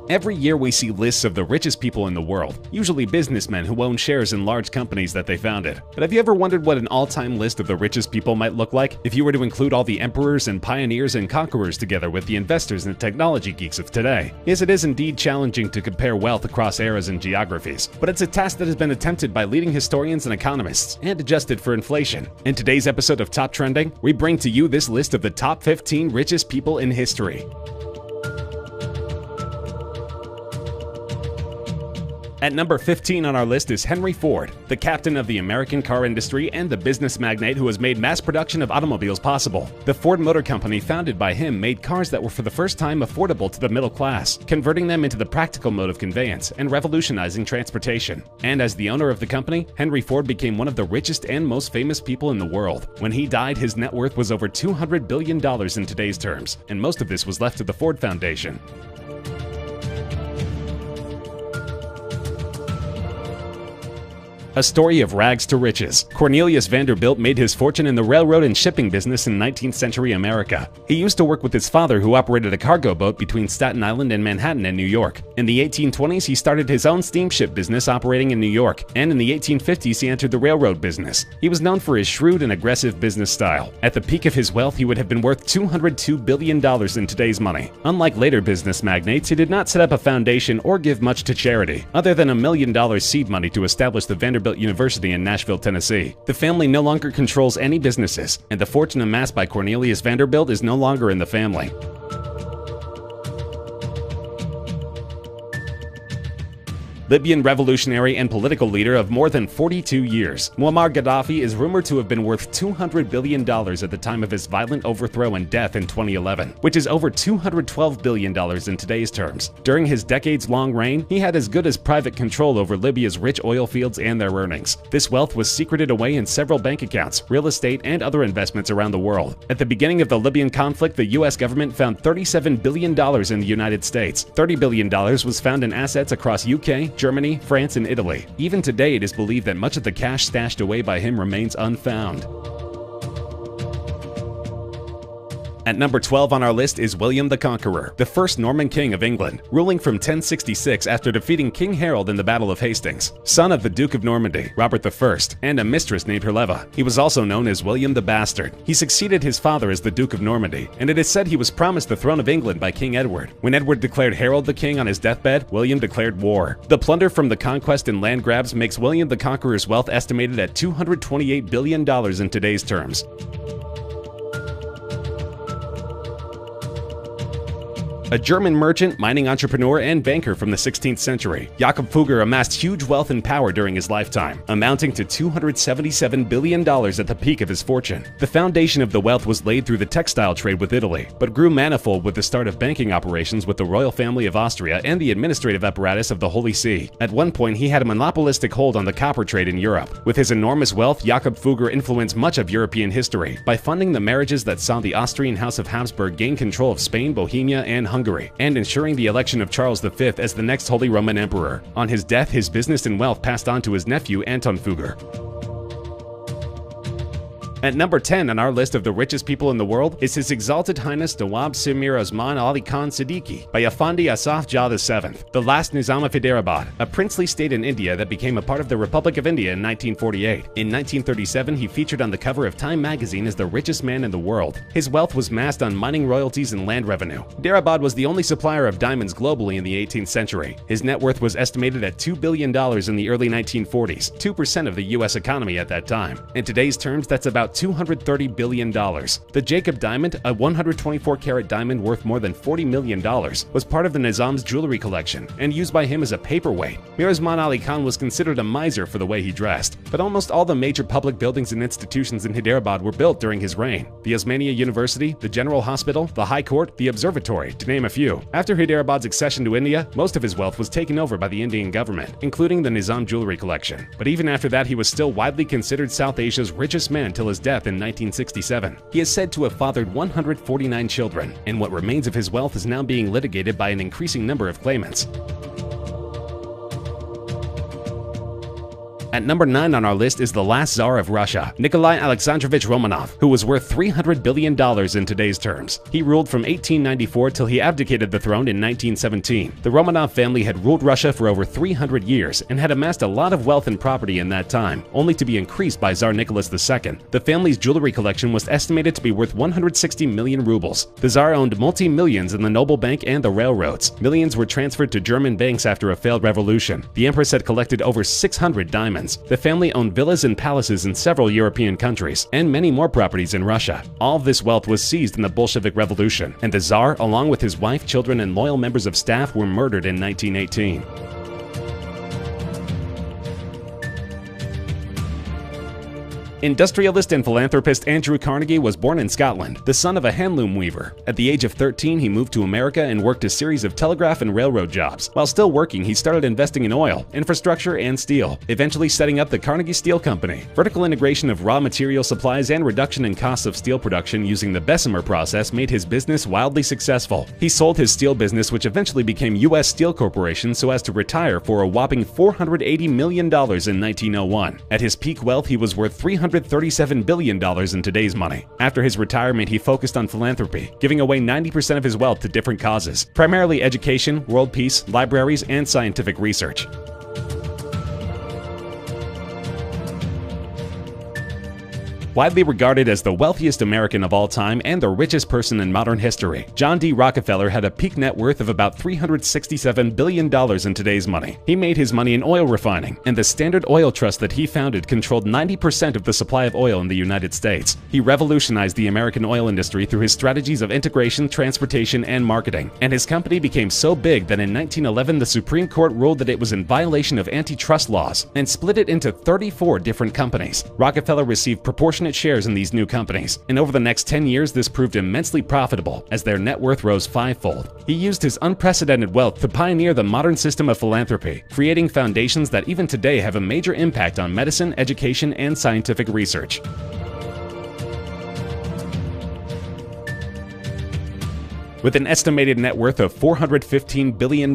Every year we see lists of the richest people in the world, usually businessmen who own shares in large companies that they founded. But have you ever wondered what an all-time list of the richest people might look like if you were to include all the emperors and pioneers and conquerors together with the investors and technology geeks of today? Yes, it is indeed challenging to compare wealth across eras and geographies, but it's a task that has been attempted by leading historians and economists and adjusted for inflation. In today's episode of Top Trending, we bring to you this list of the top 15 richest people in history. At number 15 on our list is Henry Ford, the captain of the American car industry and the business magnate who has made mass production of automobiles possible. The Ford Motor Company, founded by him, made cars that were for the first time affordable to the middle class, converting them into the practical mode of conveyance and revolutionizing transportation. And as the owner of the company, Henry Ford became one of the richest and most famous people in the world. When he died, his net worth was over $200 billion in today's terms, and most of this was left to the Ford Foundation. A story of rags to riches. Cornelius Vanderbilt made his fortune in the railroad and shipping business in 19th century America. He used to work with his father, who operated a cargo boat between Staten Island and Manhattan in New York. In the 1820s, he started his own steamship business operating in New York, and in the 1850s, he entered the railroad business. He was known for his shrewd and aggressive business style. At the peak of his wealth, he would have been worth $202 billion in today's money. Unlike later business magnates, he did not set up a foundation or give much to charity, other than $1 million seed money to establish the Vanderbilt University in Nashville, Tennessee. The family no longer controls any businesses, and the fortune amassed by Cornelius Vanderbilt is no longer in the family. Libyan revolutionary and political leader of more than 42 years, Muammar Gaddafi is rumored to have been worth $200 billion at the time of his violent overthrow and death in 2011, which is over $212 billion in today's terms. During his decades-long reign, he had as good as private control over Libya's rich oil fields and their earnings. This wealth was secreted away in several bank accounts, real estate, and other investments around the world. At the beginning of the Libyan conflict, the U.S. government found $37 billion in the United States. $30 billion was found in assets across UK, Germany, France, and Italy. Even today, it is believed that much of the cash stashed away by him remains unfound. At number 12 on our list is William the Conqueror, the first Norman king of England, ruling from 1066 after defeating King Harold in the Battle of Hastings. Son of the Duke of Normandy, Robert I, and a mistress named Herleva, he was also known as William the Bastard. He succeeded his father as the Duke of Normandy, and it is said he was promised the throne of England by King Edward. When Edward declared Harold the king on his deathbed, William declared war. The plunder from the conquest and land grabs makes William the Conqueror's wealth estimated at $228 billion in today's terms. A German merchant, mining entrepreneur, and banker from the 16th century, Jakob Fugger amassed huge wealth and power during his lifetime, amounting to $277 billion at the peak of his fortune. The foundation of the wealth was laid through the textile trade with Italy, but grew manifold with the start of banking operations with the royal family of Austria and the administrative apparatus of the Holy See. At one point, he had a monopolistic hold on the copper trade in Europe. With his enormous wealth, Jakob Fugger influenced much of European history by funding the marriages that saw the Austrian House of Habsburg gain control of Spain, Bohemia, and Hungary, and ensuring the election of Charles V as the next Holy Roman Emperor. On his death, his business and wealth passed on to his nephew Anton Fugger. At number 10 on our list of the richest people in the world is His Exalted Highness Nawab Samir Osman Ali Khan Siddiqui by Effendi Asaf Jah VII, the last Nizam of Hyderabad, a princely state in India that became a part of the Republic of India in 1948. In 1937, he featured on the cover of Time magazine as the richest man in the world. His wealth was massed on mining royalties and land revenue. Hyderabad was the only supplier of diamonds globally in the 18th century. His net worth was estimated at $2 billion in the early 1940s, 2% of the U.S. economy at that time. In today's terms, that's about $230 billion. The Jacob Diamond, a 124-carat diamond worth more than $40 million, was part of the Nizam's jewelry collection and used by him as a paperweight. Mir Osman Ali Khan was considered a miser for the way he dressed, but almost all the major public buildings and institutions in Hyderabad were built during his reign. The Osmania University, the General Hospital, the High Court, the Observatory, to name a few. After Hyderabad's accession to India, most of his wealth was taken over by the Indian government, including the Nizam jewelry collection. But even after that, he was still widely considered South Asia's richest man till his death in 1967. He is said to have fathered 149 children, and what remains of his wealth is now being litigated by an increasing number of claimants. At number 9 on our list is the last Tsar of Russia, Nikolai Alexandrovich Romanov, who was worth $300 billion in today's terms. He ruled from 1894 till he abdicated the throne in 1917. The Romanov family had ruled Russia for over 300 years and had amassed a lot of wealth and property in that time, only to be increased by Tsar Nicholas II. The family's jewelry collection was estimated to be worth 160 million rubles. The Tsar owned multi-millions in the Noble Bank and the railroads. Millions were transferred to German banks after a failed revolution. The Empress had collected over 600 diamonds. The family owned villas and palaces in several European countries, and many more properties in Russia. All of this wealth was seized in the Bolshevik Revolution, and the Tsar, along with his wife, children, and loyal members of staff, were murdered in 1918. Industrialist and philanthropist Andrew Carnegie was born in Scotland, the son of a handloom weaver. At the age of 13, he moved to America and worked a series of telegraph and railroad jobs. While still working, he started investing in oil, infrastructure, and steel, eventually setting up the Carnegie Steel Company. Vertical integration of raw material supplies and reduction in costs of steel production using the Bessemer process made his business wildly successful. He sold his steel business, which eventually became U.S. Steel Corporation, so as to retire for a whopping $480 million in 1901. At his peak wealth, he was worth $337 billion in today's money. After his retirement, he focused on philanthropy, giving away 90% of his wealth to different causes, primarily education, world peace, libraries, and scientific research. Widely regarded as the wealthiest American of all time and the richest person in modern history, John D. Rockefeller had a peak net worth of about $367 billion in today's money. He made his money in oil refining, and the Standard Oil Trust that he founded controlled 90% of the supply of oil in the United States. He revolutionized the American oil industry through his strategies of integration, transportation, and marketing, and his company became so big that in 1911 the Supreme Court ruled that it was in violation of antitrust laws and split it into 34 different companies. Rockefeller received proportionate shares in these new companies, and over the next 10 years this proved immensely profitable as their net worth rose fivefold. He used his unprecedented wealth to pioneer the modern system of philanthropy, creating foundations that even today have a major impact on medicine, education, and scientific research. With an estimated net worth of $415 billion,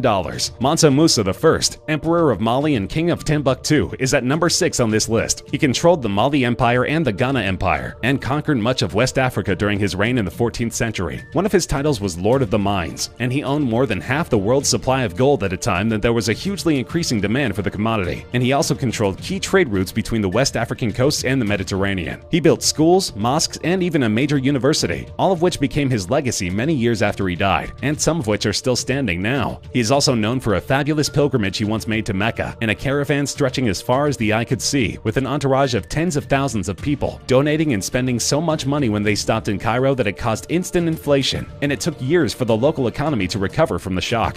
Mansa Musa I, Emperor of Mali and King of Timbuktu, is at number 6 on this list. He controlled the Mali Empire and the Ghana Empire, and conquered much of West Africa during his reign in the 14th century. One of his titles was Lord of the Mines, and he owned more than half the world's supply of gold at a time that there was a hugely increasing demand for the commodity. And he also controlled key trade routes between the West African coasts and the Mediterranean. He built schools, mosques, and even a major university, all of which became his legacy many years after he died, and some of which are still standing now. He is also known for a fabulous pilgrimage he once made to Mecca, in a caravan stretching as far as the eye could see, with an entourage of tens of thousands of people, donating and spending so much money when they stopped in Cairo that it caused instant inflation, and it took years for the local economy to recover from the shock.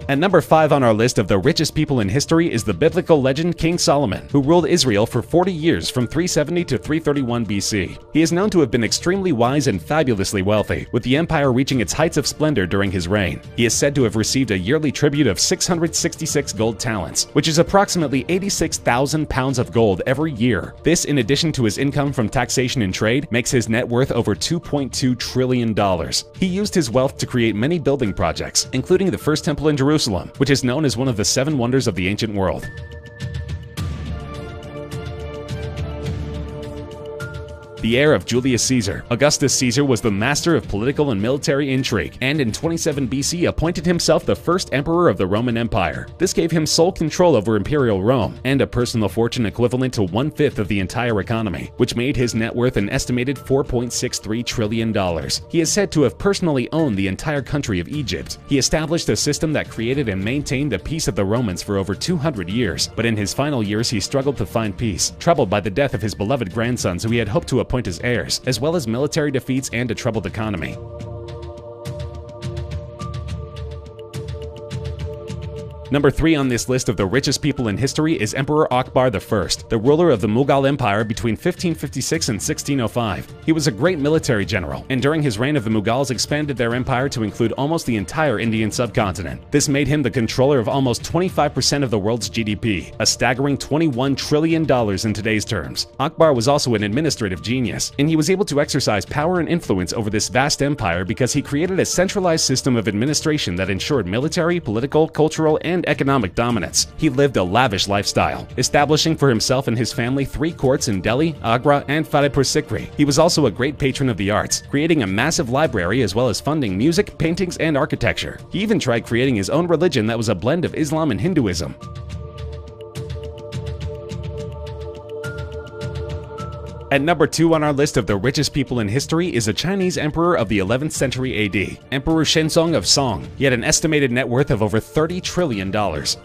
At number 5 on our list of the richest people in history is the biblical legend King Solomon, who ruled Israel for 40 years from 370 to 331 BC. He is known to have been extremely wise and fabulously wealthy, with the empire reaching its heights of splendor during his reign. He is said to have received a yearly tribute of 666 gold talents, which is approximately 86,000 pounds of gold every year. This, in addition to his income from taxation and trade, makes his net worth over $2.2 trillion. He used his wealth to create many building projects, including the first temple in Jerusalem, which is known as one of the 7 wonders of the ancient world. The heir of Julius Caesar, Augustus Caesar was the master of political and military intrigue, and in 27 BC appointed himself the first emperor of the Roman Empire. This gave him sole control over imperial Rome, and a personal fortune equivalent to 1/5 of the entire economy, which made his net worth an estimated $4.63 trillion. He is said to have personally owned the entire country of Egypt. He established a system that created and maintained the peace of the Romans for over 200 years, but in his final years he struggled to find peace, troubled by the death of his beloved grandsons who he had hoped to appoint as heirs, as well as military defeats and a troubled economy. Number 3 on this list of the richest people in history is Emperor Akbar I, the ruler of the Mughal Empire between 1556 and 1605. He was a great military general, and during his reign the Mughals expanded their empire to include almost the entire Indian subcontinent. This made him the controller of almost 25% of the world's GDP, a staggering $21 trillion in today's terms. Akbar was also an administrative genius, and he was able to exercise power and influence over this vast empire because he created a centralized system of administration that ensured military, political, cultural, and economic dominance. He lived a lavish lifestyle, establishing for himself and his family 3 courts in Delhi, Agra, and Fatehpur Sikri. He was also a great patron of the arts, creating a massive library as well as funding music, paintings, and architecture. He even tried creating his own religion that was a blend of Islam and Hinduism. At number 2 on our list of the richest people in history is a Chinese emperor of the 11th century AD, Emperor Shenzong of Song. He had an estimated net worth of over $30 trillion,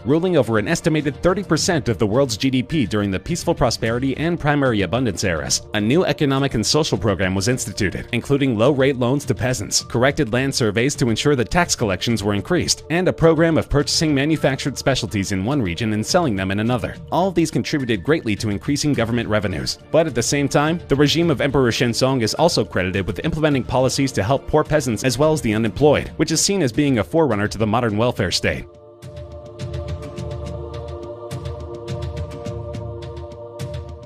ruling over an estimated 30% of the world's GDP during the peaceful prosperity and primary abundance eras. A new economic and social program was instituted, including low-rate loans to peasants, corrected land surveys to ensure that tax collections were increased, and a program of purchasing manufactured specialties in one region and selling them in another. All of these contributed greatly to increasing government revenues, but at the same time, the regime of Emperor Shenzong is also credited with implementing policies to help poor peasants as well as the unemployed, which is seen as being a forerunner to the modern welfare state.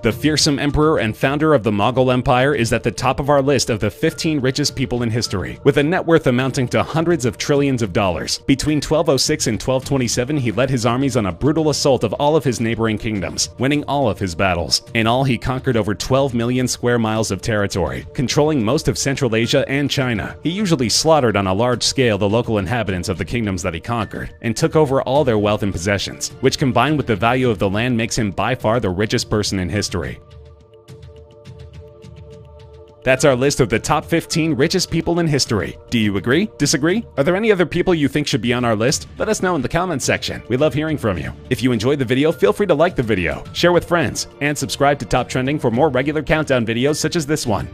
The fearsome emperor and founder of the Mughal Empire is at the top of our list of the 15 richest people in history, with a net worth amounting to hundreds of trillions of dollars. Between 1206 and 1227, he led his armies on a brutal assault of all of his neighboring kingdoms, winning all of his battles. In all, he conquered over 12 million square miles of territory, controlling most of Central Asia and China. He usually slaughtered on a large scale the local inhabitants of the kingdoms that he conquered, and took over all their wealth and possessions, which combined with the value of the land makes him by far the richest person in history. That's our list of the top 15 richest people in history. Do you agree? Disagree? Are there any other people you think should be on our list? Let us know in the comments section. We love hearing from you. If you enjoyed the video, feel free to like the video, share with friends, and subscribe to Top Trending for more regular countdown videos such as this one.